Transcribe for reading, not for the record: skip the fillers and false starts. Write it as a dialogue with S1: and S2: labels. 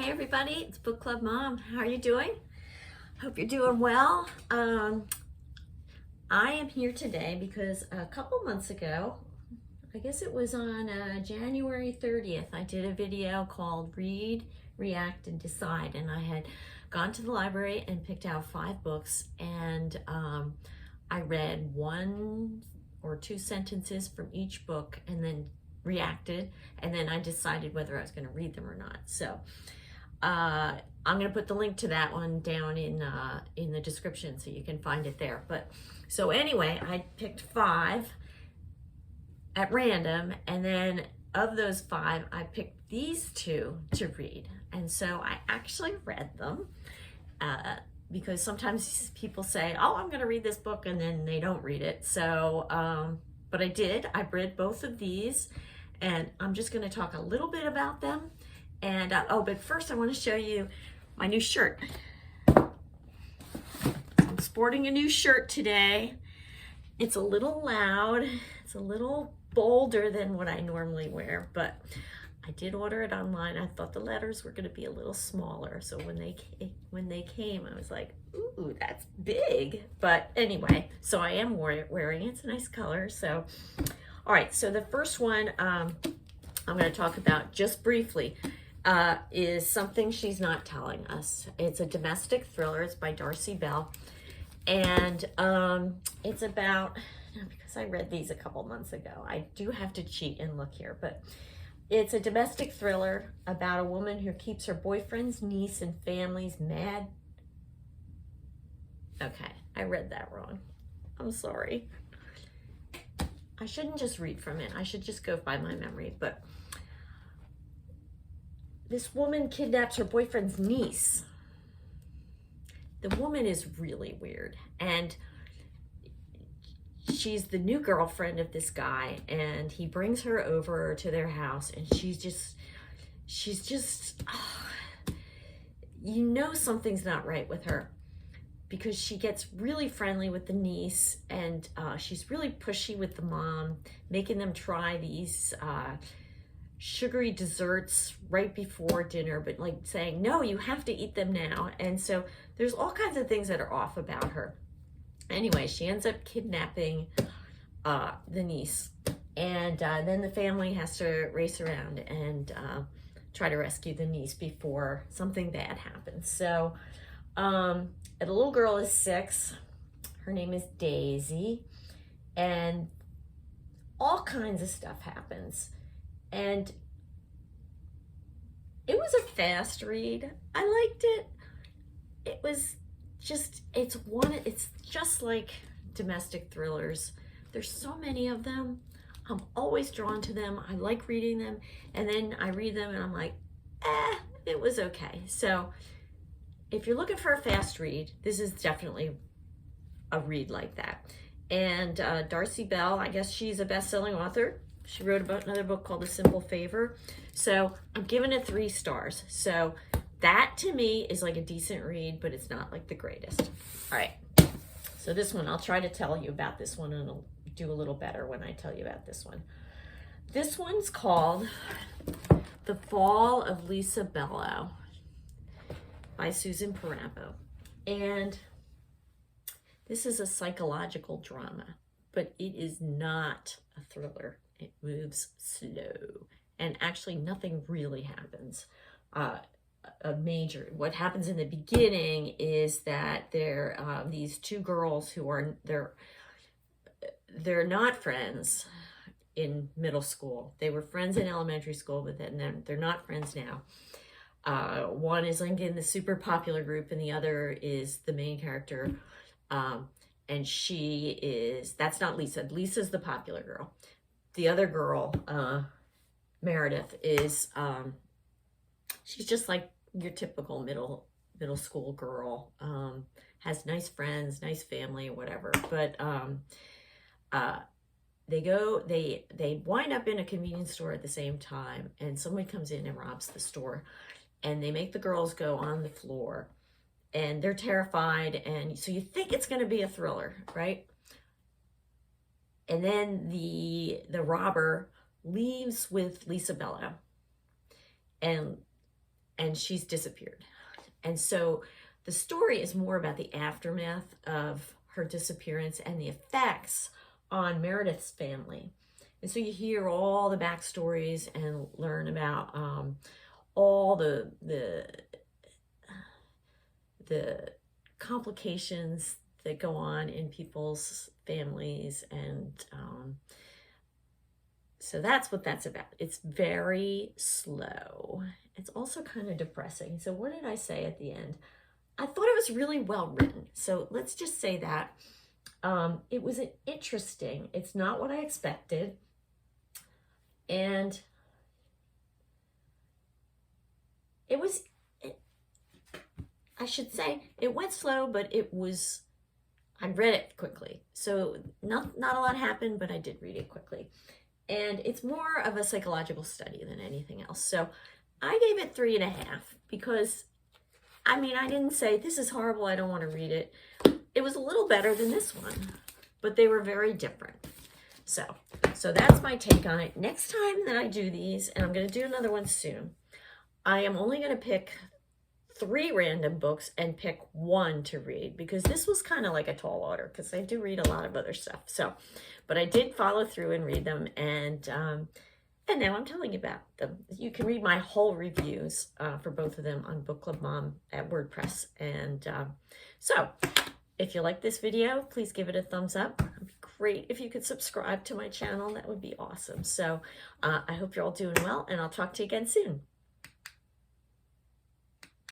S1: Hi everybody, it's Book Club Mom. How are you doing? Hope you're doing well. I am here today because a couple months ago, I guess it was on January 30th, I did a video called Read, React, and Decide, and I had gone to the library and picked out 5 books, and I read 1 or 2 sentences from each book and then reacted, and then I decided whether I was going to read them or not. So I'm going to put the link to that one down in the description so you can find it there. But so anyway, I picked 5 at random, and then of those 5, I picked these 2 to read. And so I actually read them because sometimes people say, oh, I'm going to read this book, and then they don't read it. So, but I did. I read both of these, and I'm just going to talk a little bit about them. And but first I want to show you my new shirt. I'm sporting a new shirt today. It's a little loud. It's a little bolder than what I normally wear, but I did order it online. I thought the letters were going to be a little smaller, so when they came, I was like, ooh, that's big. But anyway, so I am wearing it. It's a nice color. So, all right. So the first one I'm going to talk about just briefly is Something She's Not Telling Us. It's a domestic thriller. It's by Darcey Bell, and it's about, because I read these a couple months ago, I do have to cheat and look here, but it's a domestic thriller about a woman who keeps her boyfriend's niece and family's mad. Okay, I read that wrong. I'm sorry. I shouldn't just read from it. I should just go by my memory. But this woman kidnaps her boyfriend's niece. The woman is really weird, and she's the new girlfriend of this guy, and he brings her over to their house, and she's just you know something's not right with her, because she gets really friendly with the niece, and she's really pushy with the mom, making them try these sugary desserts right before dinner, but like saying, no, you have to eat them now. And so there's all kinds of things that are off about her. Anyway, she ends up kidnapping the niece, and then the family has to race around and try to rescue the niece before something bad happens. So the little girl is 6. Her name is Daisy, and all kinds of stuff happens. And it was a fast read. I liked it. It was just, it's just like domestic thrillers. There's so many of them. I'm always drawn to them. I like reading them. And then I read them and I'm like, it was okay. So if you're looking for a fast read, this is definitely a read like that. And Darcey Bell, I guess she's a best-selling author. She wrote about another book called A Simple Favor. So I'm giving it 3 stars. So that to me is like a decent read, but it's not like the greatest. All right. So this one, I'll try to tell you about this one, and I'll do a little better when I tell you about this one. This one's called The Fall of Lisa Bellow by Susan Perabo. And this is a psychological drama, but it is not a thriller. It moves slow, and actually nothing really happens. What happens in the beginning is that there these 2 girls who are they're not friends in middle school. They were friends in elementary school, but then they're not friends now. One is like in the super popular group, and the other is the main character, and that's not Lisa. Lisa's the popular girl. The other girl, Meredith, is she's just like your typical middle school girl. Has nice friends, nice family, whatever. But they wind up in a convenience store at the same time, and someone comes in and robs the store, and they make the girls go on the floor, and they're terrified, and so you think it's going to be a thriller, right? And then the robber leaves with Lisa Bellow, and and she's disappeared. And so the story is more about the aftermath of her disappearance and the effects on Meredith's family. And so you hear all the backstories and learn about all the complications that go on in people's families. And so that's what that's about. It's very slow. It's also kind of depressing. So what did I say at the end? I thought it was really well written. So let's just say that. It was interesting. It's not what I expected. And I should say, it went slow, but I read it quickly. So not a lot happened, but I did read it quickly. And it's more of a psychological study than anything else. So I gave it 3.5 because, I mean, I didn't say, this is horrible, I don't want to read it. It was a little better than this one, but they were very different. So that's my take on it. Next time that I do these, and I'm going to do another one soon, I am only going to pick 3 random books and pick 1 to read, because this was kind of like a tall order because I do read a lot of other stuff. So, but I did follow through and read them, and now I'm telling you about them. You can read my whole reviews for both of them on Book Club Mom at WordPress. And so if you like this video, please give it a thumbs up. It'd be great if you could subscribe to my channel. That would be awesome. So I hope you're all doing well, and I'll talk to you again soon.